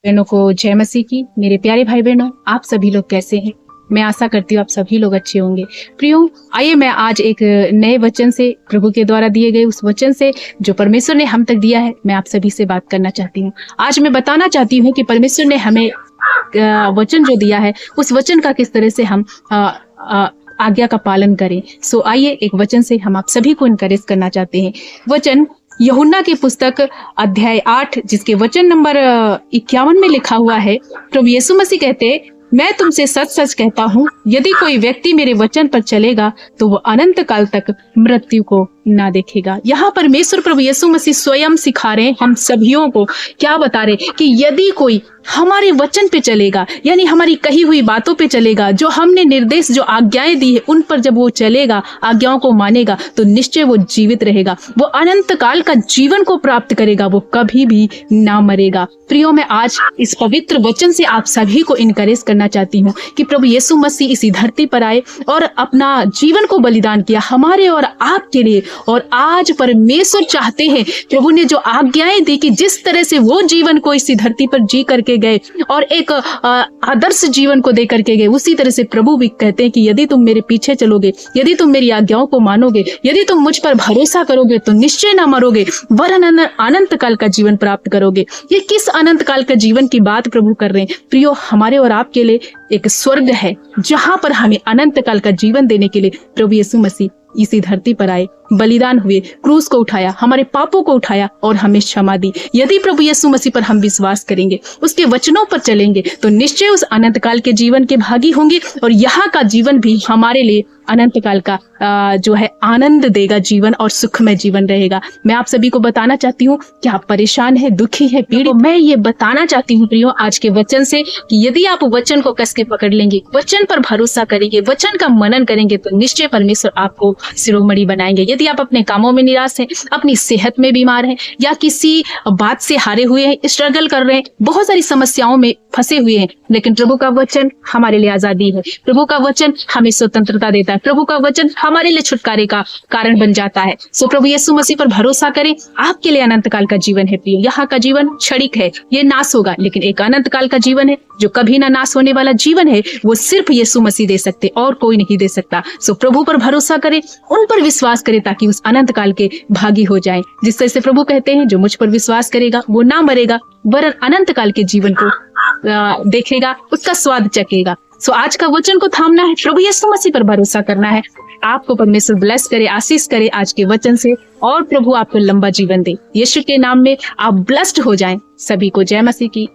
बहनों को जय मसीह की। मेरे प्यारे भाई बहनों, आप सभी लोग कैसे हैं? मैं आशा करती हूँ आप सभी लोग अच्छे होंगे। प्रियो, आइए मैं आज एक नए वचन से, प्रभु के द्वारा दिए गए उस वचन से जो परमेश्वर ने हम तक दिया है, मैं आप सभी से बात करना चाहती हूँ। आज मैं बताना चाहती हूँ कि परमेश्वर ने हमें वचन जो दिया है, उस वचन का किस तरह से हम आज्ञा का पालन करें। सो आइए एक वचन से हम आप सभी को इनकरेज करना चाहते हैं। वचन यूहन्ना की पुस्तक अध्याय 8 जिसके वचन नंबर 51 में लिखा हुआ है। प्रभु यीशु मसीह कहते, मैं तुमसे सच सच कहता हूँ, यदि कोई व्यक्ति मेरे वचन पर चलेगा तो वो अनंत काल तक मृत्यु को ना देखेगा। यहाँ परमेश्वर प्रभु यीशु मसीह स्वयं सिखा रहे हैं हम सभियों को, क्या बता रहे कि यदि कोई हमारे वचन पे चलेगा, यानी हमारी कही हुई बातों पे चलेगा, जो हमने निर्देश, जो आज्ञाएं दी है, उन पर जब वो चलेगा, आज्ञाओं को मानेगा, तो निश्चय वो जीवित रहेगा, वो अनंत काल का जीवन को प्राप्त करेगा, वो कभी भी ना मरेगा। प्रियो, मैं आज इस पवित्र वचन से आप सभी को इनकरेज करना चाहती हूँ कि प्रभु यीशु मसीह इसी धरती पर आए और अपना जीवन को बलिदान किया हमारे और आपके लिए। और आज परमेश्वर चाहते हैं, प्रभु ने जो आज्ञाएं दी कि जिस तरह से वो जीवन को इसी धरती पर जी करके गए और एक आदर्श जीवन को दे करके गए, उसी तरह से प्रभु भी कहते हैं कि यदि तुम मेरे पीछे चलोगे, यदि तुम मेरी आज्ञाओं को मानोगे, यदि तुम मुझ पर भरोसा करोगे, तो निश्चय ना मरोगे, वरन अनंत काल का जीवन प्राप्त करोगे। ये किस अनंत काल का जीवन की बात प्रभु कर रहे हैं? प्रियो, हमारे और आपके लिए एक स्वर्ग है जहां पर हमें अनंत काल का जीवन देने के लिए प्रभु यीशु मसीह इसी धरती पर आए, बलिदान हुए, क्रूस को उठाया, हमारे पापों को उठाया और हमें क्षमा दी। यदि प्रभु यीशु मसीह पर हम विश्वास करेंगे, उसके वचनों पर चलेंगे, तो निश्चय उस अनंत काल के जीवन के भागी होंगे और यहाँ का जीवन भी हमारे लिए अनंत काल का जो है आनंद देगा जीवन और सुखमय जीवन रहेगा। मैं आप सभी को बताना चाहती हूँ कि आप परेशान है, दुखी है, पीड़ित, मैं ये बताना चाहती हूँ प्रियो आज के वचन से कि यदि आप वचन को कस के पकड़ लेंगे, वचन पर भरोसा करेंगे, वचन का मनन करेंगे, तो निश्चय परमेश्वर आपको शिरोमणि बनाएंगे। यदि आप अपने कामों में निराश हैं, अपनी सेहत में बीमार हैं, या किसी बात से हारे हुए हैं, स्ट्रगल कर रहे हैं, बहुत सारी समस्याओं में फंसे हुए हैं, लेकिन प्रभु का वचन हमारे लिए आजादी है, प्रभु का वचन हमें स्वतंत्रता देता है, प्रभु का वचन हमारे लिए छुटकारे का कारण बन जाता है। सो प्रभु यीशु मसीह पर भरोसा करें, आपके लिए अनंत काल का जीवन है प्रियो। यहाँ का जीवन क्षणिक है, ये नाश होगा, लेकिन एक अनंत काल का जीवन है जो कभी ना नाश होने वाला जीवन है, वो सिर्फ यीशु मसीह दे सकते और कोई नहीं दे सकता। सो प्रभु पर भरोसा करें, उन पर विश्वास करें, ताकि उस अनंत काल के भागी हो जाएं। जिस तरह से प्रभु कहते हैं, जो मुझ पर विश्वास करेगा वो ना मरेगा, वरन अनंत काल के जीवन को देखेगा, उसका स्वाद चखेगा। सो आज का वचन को थामना है, प्रभु यीशु मसीह पर भरोसा करना है। आपको परमेश्वर ब्लेस करे, आशीष करे आज के वचन से, और प्रभु आपको लंबा जीवन दे। यीशु के नाम में आप ब्लेस्ड हो जाएं। सभी को जय मसीह की।